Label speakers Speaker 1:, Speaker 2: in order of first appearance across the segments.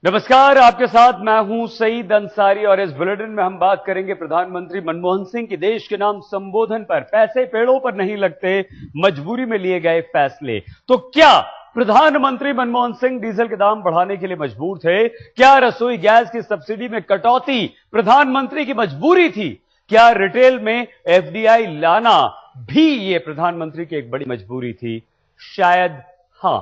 Speaker 1: नमस्कार, आपके साथ मैं हूं सईद अंसारी और इस बुलेटिन में हम बात करेंगे प्रधानमंत्री मनमोहन सिंह की देश के नाम संबोधन पर। पैसे पेड़ों पर नहीं लगते, मजबूरी में लिए गए फैसले। तो क्या प्रधानमंत्री मनमोहन सिंह डीजल के दाम बढ़ाने के लिए मजबूर थे? क्या रसोई गैस की सब्सिडी में कटौती प्रधानमंत्री की मजबूरी थी? क्या रिटेल में एफडीआई लाना भी ये प्रधानमंत्री की एक बड़ी मजबूरी थी? शायद हां।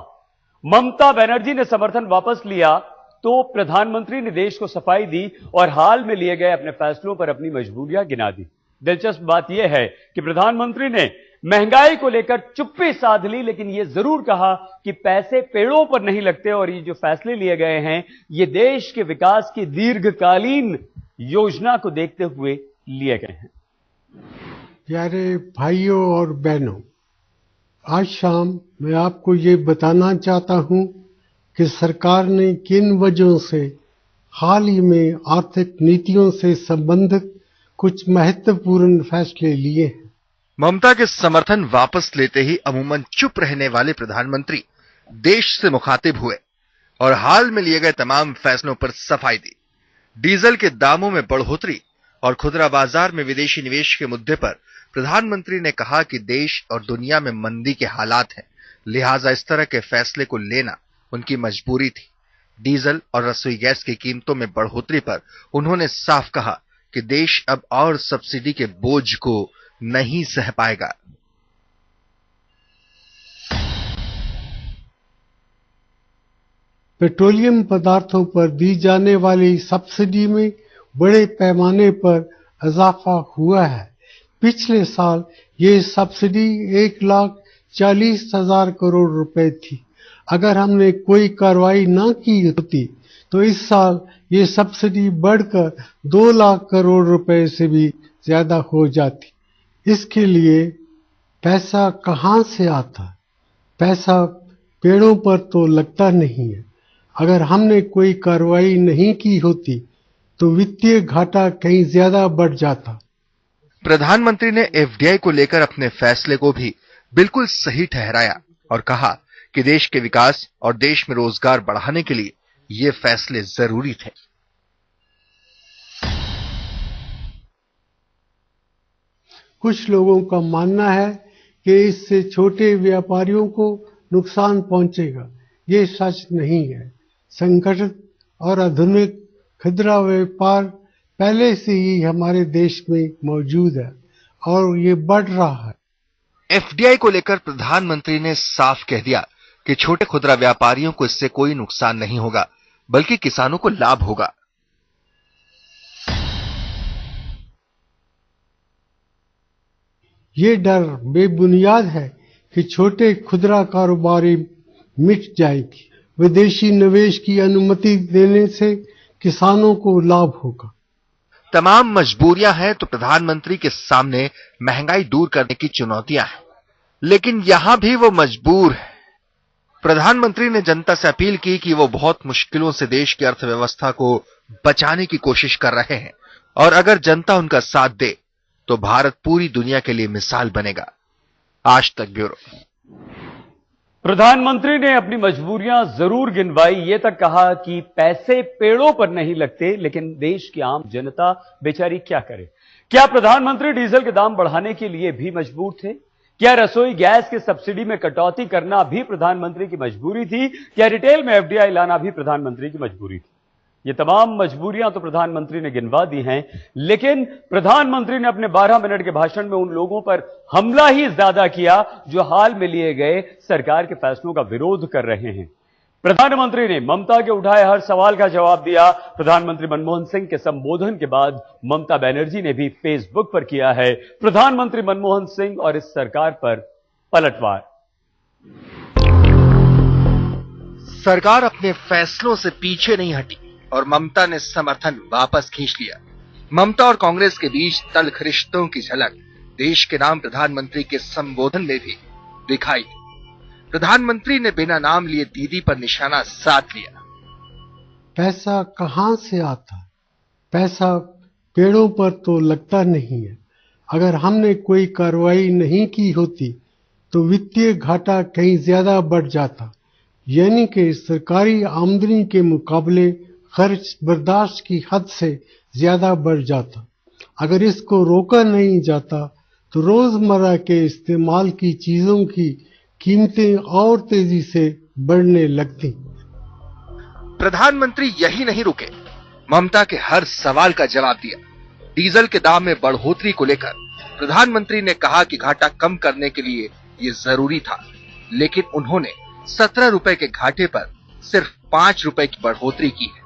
Speaker 1: ममता बनर्जी ने समर्थन वापस लिया तो प्रधानमंत्री ने देश को सफाई दी और हाल में लिए गए अपने फैसलों पर अपनी मजबूरियां गिना दी। दिलचस्प बात यह है कि प्रधानमंत्री ने महंगाई को लेकर चुप्पी साध ली, लेकिन यह जरूर कहा कि पैसे पेड़ों पर नहीं लगते और ये जो फैसले लिए गए हैं ये देश के विकास की दीर्घकालीन योजना को देखते हुए लिए गए हैं।
Speaker 2: प्यारे भाइयों और बहनों, आज शाम मैं आपको ये बताना चाहता हूं कि सरकार ने किन वजहों से हाल ही में आर्थिक नीतियों से संबंधित कुछ महत्वपूर्ण फैसले लिए हैं।
Speaker 3: ममता के समर्थन वापस लेते ही अमूमन चुप रहने वाले प्रधानमंत्री देश से मुखातिब हुए और हाल में लिए गए तमाम फैसलों पर सफाई दी। डीजल के दामों में बढ़ोतरी और खुदरा बाजार में विदेशी निवेश के मुद्दे पर प्रधानमंत्री ने कहा कि देश और दुनिया में मंदी के हालात हैं, लिहाजा इस तरह के फैसले को लेना उनकी मजबूरी थी। डीजल और रसोई गैस की कीमतों में बढ़ोतरी पर उन्होंने साफ कहा कि देश अब और सब्सिडी के बोझ को नहीं सह पाएगा।
Speaker 2: पेट्रोलियम पदार्थों पर दी जाने वाली सब्सिडी में बड़े पैमाने पर इजाफा हुआ है। पिछले साल ये सब्सिडी 1,40,000 करोड़ रुपए थी। अगर हमने कोई कार्रवाई न की होती तो इस साल ये सब्सिडी बढ़कर 2 लाख करोड़ रुपए से भी ज्यादा हो जाती। इसके लिए पैसा कहां से आता? पैसा पेड़ों पर तो लगता नहीं है। अगर हमने कोई कार्रवाई नहीं की होती तो वित्तीय घाटा कहीं ज्यादा बढ़ जाता।
Speaker 3: प्रधानमंत्री ने एफडीआई को लेकर अपने फैसले को भी बिल्कुल सही ठहराया और कहा कि देश के विकास और देश में रोजगार बढ़ाने के लिए ये फैसले जरूरी थे।
Speaker 2: कुछ लोगों का मानना है कि इससे छोटे व्यापारियों को नुकसान पहुंचेगा। ये सच नहीं है। संगठित और आधुनिक खुदरा व्यापार पहले से ही हमारे देश में मौजूद है और ये बढ़ रहा है।
Speaker 3: एफडीआई को लेकर प्रधानमंत्री ने साफ कह दिया कि छोटे खुदरा व्यापारियों को इससे कोई नुकसान नहीं होगा, बल्कि किसानों को लाभ होगा।
Speaker 2: ये डर बेबुनियाद है कि छोटे खुदरा कारोबारी मिट जाएगी। विदेशी निवेश की अनुमति देने से किसानों को लाभ होगा।
Speaker 3: तमाम मजबूरियां हैं तो प्रधानमंत्री के सामने महंगाई दूर करने की चुनौतियां हैं, लेकिन यहां भी वो मजबूर है। प्रधानमंत्री ने जनता से अपील की कि वो बहुत मुश्किलों से देश की अर्थव्यवस्था को बचाने की कोशिश कर रहे हैं और अगर जनता उनका साथ दे तो भारत पूरी दुनिया के लिए मिसाल बनेगा। आज तक ब्यूरो।
Speaker 1: प्रधानमंत्री ने अपनी मजबूरियां जरूर गिनवाई, ये तक कहा कि पैसे पेड़ों पर नहीं लगते, लेकिन देश की आम जनता बेचारी क्या करे? क्या प्रधानमंत्री डीजल के दाम बढ़ाने के लिए भी मजबूर थे? क्या रसोई गैस की सब्सिडी में कटौती करना भी प्रधानमंत्री की मजबूरी थी? क्या रिटेल में एफडीआई लाना भी प्रधानमंत्री की मजबूरी थी? ये तमाम मजबूरियां तो प्रधानमंत्री ने गिनवा दी हैं, लेकिन प्रधानमंत्री ने अपने 12 मिनट के भाषण में उन लोगों पर हमला ही ज्यादा किया जो हाल में लिए गए सरकार के फैसलों का विरोध कर रहे हैं। प्रधानमंत्री ने ममता के उठाए हर सवाल का जवाब दिया। प्रधानमंत्री मनमोहन सिंह के संबोधन के बाद ममता बनर्जी ने भी फेसबुक पर किया है प्रधानमंत्री मनमोहन सिंह और इस सरकार पर पलटवार।
Speaker 3: सरकार अपने फैसलों से पीछे नहीं हटी और ममता ने समर्थन वापस खींच लिया। ममता और कांग्रेस के बीच तल्ख रिश्तों की झलक देश के नाम प्रधानमंत्री के संबोधन में भी दिखाई दी। प्रधानमंत्री ने बिना नाम लिए दीदी पर निशाना साध लिया।
Speaker 2: पैसा कहां से आता? पैसा पेड़ों पर तो लगता नहीं है। अगर हमने कोई कार्रवाई नहीं की होती तो वित्तीय घाटा कहीं ज्यादा बढ़ जाता, यानी कि सरकारी आमदनी के मुकाबले खर्च बर्दाश्त की हद से ज्यादा बढ़ जाता। अगर इसको रोका नहीं जाता तो रोजमर्रा के इस्तेमाल की चीजों की कीमतें और तेजी से बढ़ने लगती।
Speaker 3: प्रधानमंत्री यही नहीं रुके, ममता के हर सवाल का जवाब दिया। डीजल के दाम में बढ़ोतरी को लेकर प्रधानमंत्री ने कहा कि घाटा कम करने के लिए ये जरूरी था, लेकिन उन्होंने 17 रुपए के घाटे पर सिर्फ 5 रुपए की बढ़ोतरी की है।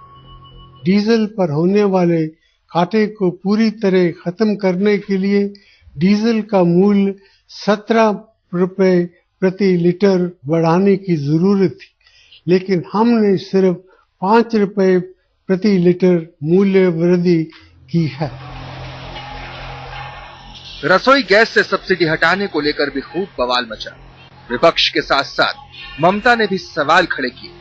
Speaker 2: डीजल पर होने वाले घाटे को पूरी तरह खत्म करने के लिए डीजल का मूल्य 17 रुपए प्रति लीटर बढ़ाने की जरूरत थी, लेकिन हमने सिर्फ 5 रुपए प्रति लीटर मूल्य वृद्धि की है।
Speaker 3: रसोई गैस से सब्सिडी हटाने को लेकर भी खूब बवाल मचा। विपक्ष के साथ साथ ममता ने भी सवाल खड़े किए,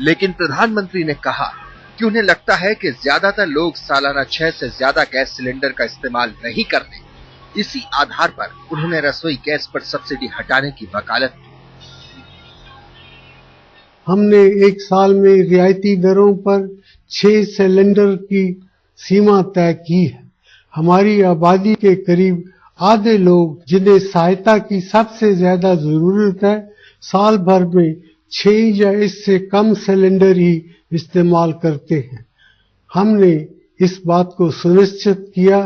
Speaker 3: लेकिन प्रधानमंत्री ने कहा कि उन्हें लगता है कि ज्यादातर लोग सालाना 6 से ज्यादा गैस सिलेंडर का इस्तेमाल नहीं करते। इसी आधार पर उन्होंने रसोई गैस पर सब्सिडी हटाने की वकालत की।
Speaker 2: हमने एक साल में रियायती दरों पर 6 सिलेंडर की सीमा तय की है। हमारी आबादी के करीब आधे लोग, जिन्हें सहायता की सबसे ज्यादा जरूरत है, साल भर में 6 या इससे कम सिलेंडर ही इस्तेमाल करते हैं। हमने इस बात को सुनिश्चित किया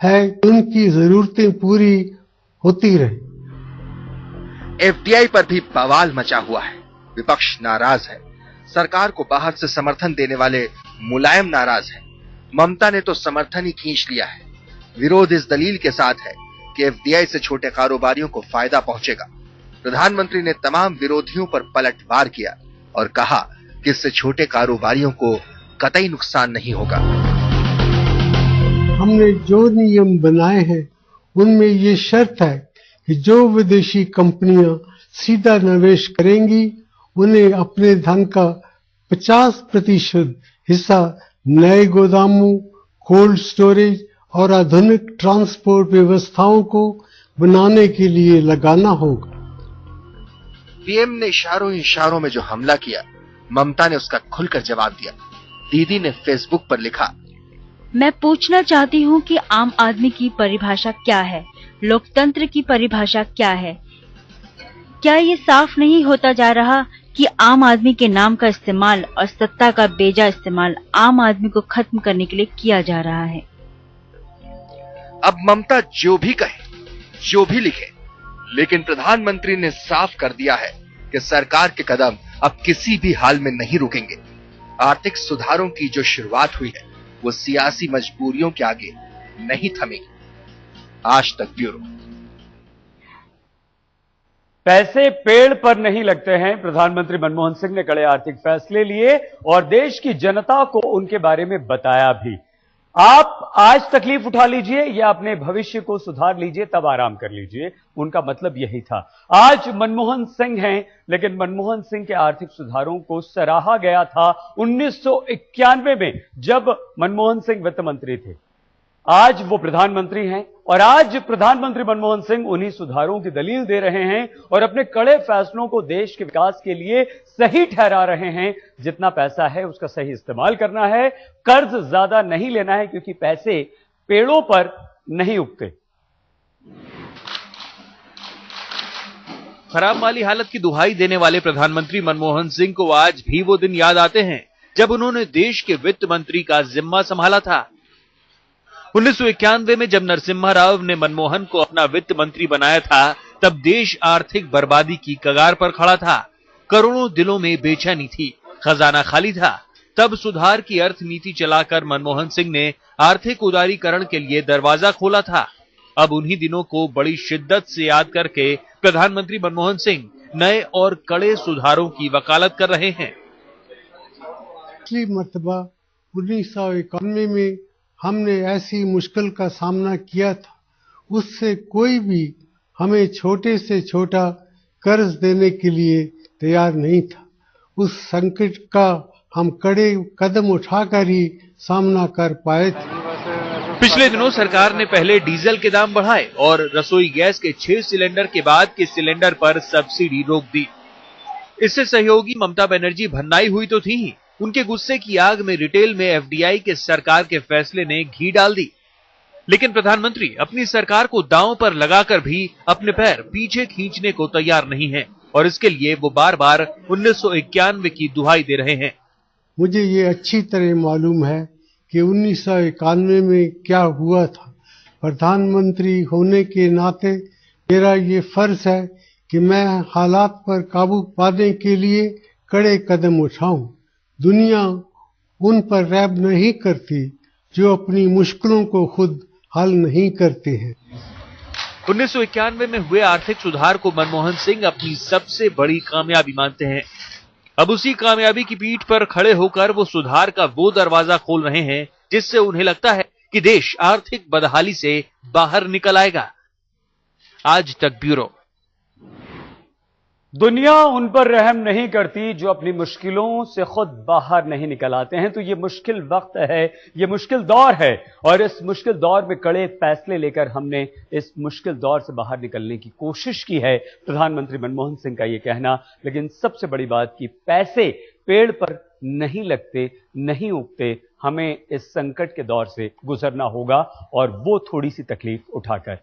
Speaker 2: है कि उनकी जरूरतें पूरी होती रहे।
Speaker 3: एफडीआई पर भी बवाल मचा हुआ है। विपक्ष नाराज है। सरकार को बाहर से समर्थन देने वाले मुलायम नाराज है। ममता ने तो समर्थन ही खींच लिया है। विरोध इस दलील के साथ है कि एफडीआई से छोटे कारोबारियों को फायदा पहुंचेगा। प्रधानमंत्री ने तमाम विरोधियों पर पलटवार किया और कहा कि इससे छोटे कारोबारियों को कतई नुकसान नहीं होगा।
Speaker 2: हमने जो नियम बनाए हैं उनमें ये शर्त है कि जो विदेशी कंपनियां सीधा निवेश करेंगी उन्हें अपने धन का 50% हिस्सा नए गोदामों, कोल्ड स्टोरेज और आधुनिक ट्रांसपोर्ट व्यवस्थाओं को बनाने के लिए लगाना होगा।
Speaker 3: पीएम ने इशारों में जो हमला किया, ममता ने उसका खुलकर जवाब दिया। दीदी ने फेसबुक पर लिखा,
Speaker 4: मैं पूछना चाहती हूँ कि आम आदमी की परिभाषा क्या है, लोकतंत्र की परिभाषा क्या है? क्या ये साफ नहीं होता जा रहा कि आम आदमी के नाम का इस्तेमाल और सत्ता का बेजा इस्तेमाल आम आदमी को खत्म करने के लिए किया जा रहा है?
Speaker 3: अब ममता जो भी कहे, जो भी लिखे, लेकिन प्रधानमंत्री ने साफ कर दिया है कि सरकार के कदम अब किसी भी हाल में नहीं रुकेंगे। आर्थिक सुधारों की जो शुरुआत हुई है वो सियासी मजबूरियों के आगे नहीं थमेगी। आज तक ब्यूरो।
Speaker 1: पैसे पेड़ पर नहीं लगते हैं। प्रधानमंत्री मनमोहन सिंह ने कड़े आर्थिक फैसले लिए और देश की जनता को उनके बारे में बताया भी। आप आज तकलीफ उठा लीजिए या अपने भविष्य को सुधार लीजिए, तब आराम कर लीजिए। उनका मतलब यही था। आज मनमोहन सिंह हैं, लेकिन मनमोहन सिंह के आर्थिक सुधारों को सराहा गया था 1991 में, जब मनमोहन सिंह वित्त मंत्री थे। आज वो प्रधानमंत्री हैं और आज प्रधानमंत्री मनमोहन सिंह उन्हीं सुधारों की दलील दे रहे हैं और अपने कड़े फैसलों को देश के विकास के लिए सही ठहरा रहे हैं। जितना पैसा है उसका सही इस्तेमाल करना है, कर्ज ज्यादा नहीं लेना है, क्योंकि पैसे पेड़ों पर नहीं उगते।
Speaker 5: खराब माली हालत की दुहाई देने वाले प्रधानमंत्री मनमोहन सिंह को आज भी वो दिन याद आते हैं जब उन्होंने देश के वित्त मंत्री का जिम्मा संभाला था। 1991 में जब नरसिम्हा राव ने मनमोहन को अपना वित्त मंत्री बनाया था, तब देश आर्थिक बर्बादी की कगार पर खड़ा था। करोड़ों दिलों में बेचैनी थी, खजाना खाली था। तब सुधार की अर्थ नीति चलाकर मनमोहन सिंह ने आर्थिक उदारीकरण के लिए दरवाजा खोला था। अब उन्हीं दिनों को बड़ी शिद्दत से याद करके प्रधानमंत्री मनमोहन सिंह नए और कड़े सुधारों की वकालत कर रहे हैं।
Speaker 2: पिछली मर्तबा 1991 में हमने ऐसी मुश्किल का सामना किया था। उससे कोई भी हमें छोटे से छोटा कर्ज देने के लिए तैयार नहीं था। उस संकट का हम कड़े कदम उठाकर ही सामना कर पाए थे।
Speaker 5: पिछले दिनों सरकार ने पहले डीजल के दाम बढ़ाए और रसोई गैस के 6 सिलेंडर के बाद के सिलेंडर पर सब्सिडी रोक दी। इससे सहयोगी ममता बनर्जी भन्नाई हुई तो थी, उनके गुस्से की आग में रिटेल में एफडीआई के सरकार के फैसले ने घी डाल दी। लेकिन प्रधानमंत्री अपनी सरकार को दांव पर लगाकर भी अपने पैर पीछे खींचने को तैयार नहीं है और इसके लिए वो बार बार 1991 की दुहाई दे रहे हैं।
Speaker 2: मुझे ये अच्छी तरह मालूम है कि 1991 में क्या हुआ था। प्रधानमंत्री होने के नाते मेरा ये फर्ज है कि मैं हालात पर काबू पाने के लिए कड़े कदम उठाऊं। दुनिया उन पर रैब नहीं करती जो अपनी मुश्किलों को खुद हल नहीं करते हैं।
Speaker 5: 1991 में हुए आर्थिक सुधार को मनमोहन सिंह अपनी सबसे बड़ी कामयाबी मानते हैं। अब उसी कामयाबी की पीठ पर खड़े होकर वो सुधार का वो दरवाजा खोल रहे हैं जिससे उन्हें लगता है कि देश आर्थिक बदहाली से बाहर निकल आएगा। आज तक ब्यूरो।
Speaker 1: दुनिया उन पर रहम नहीं करती जो अपनी मुश्किलों से खुद बाहर नहीं निकल आते हैं। तो ये मुश्किल वक्त है, ये मुश्किल दौर है और इस मुश्किल दौर में कड़े फैसले लेकर हमने इस मुश्किल दौर से बाहर निकलने की कोशिश की है। प्रधानमंत्री मनमोहन सिंह का ये कहना। लेकिन सबसे बड़ी बात कि पैसे पेड़ पर नहीं लगते, नहीं उगते। हमें इस संकट के दौर से गुजरना होगा और वो थोड़ी सी तकलीफ उठाकर।